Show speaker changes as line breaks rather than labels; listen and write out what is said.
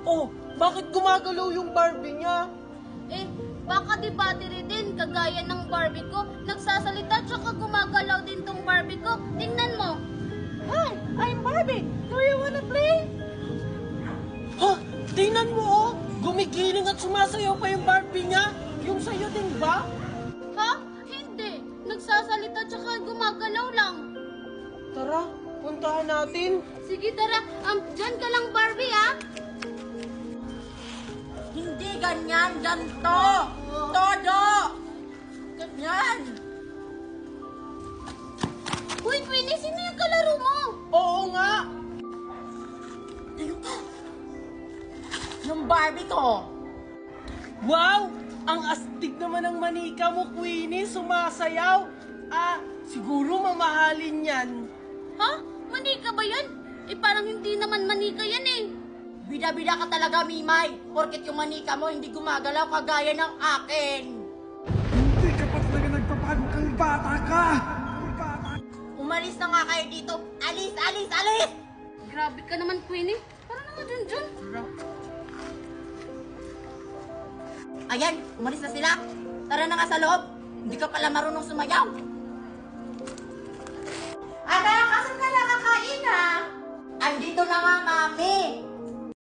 Oh, bakit gumagalaw yung Barbie niya?
Eh, baka di battery din, kagaya ng Barbie ko. Nagsasalita tsaka gumagalaw din tong Barbie ko. Tingnan mo.
Hi, I'm Barbie. Do you wanna play?
Ha? Tingnan mo oh! Gumigiling at sumasayaw pa yung Barbie niya! Yung sa'yo din ba?
Ha? Hindi. Nagsasalita tsaka gumagalaw lang.
Tara, puntahan natin.
Sige, tara. Dyan ka lang, Barbie, ha?
Hindi ganyan, ganto. Todo. Ganyan.
Uy, Queenie, sino yung kalaro mo?
Oo nga!
Ano ka? Yung Barbie ko.
Wow! Ang astig naman ng manika mo, Queenie, sumasayaw. Siguro mamahalin yan.
Ha? Manika ba yan? Eh, parang hindi naman manika yan eh.
Bida-bida ka talaga, Mimay. Porket yung manika mo hindi gumagalaw kagaya ng akin.
Hindi ka pa talaga nagpapagkang bata ka!
Umalis na nga kayo dito. Alis, alis, alis!
Grabe ka naman, Queenie. Parang naman dyan.
Ayan, umalis na sila. Tara na nga sa loob. Hindi ka pala marunong sumayaw. Anak, asan ka nakakain ha? Andito na nga, Mami.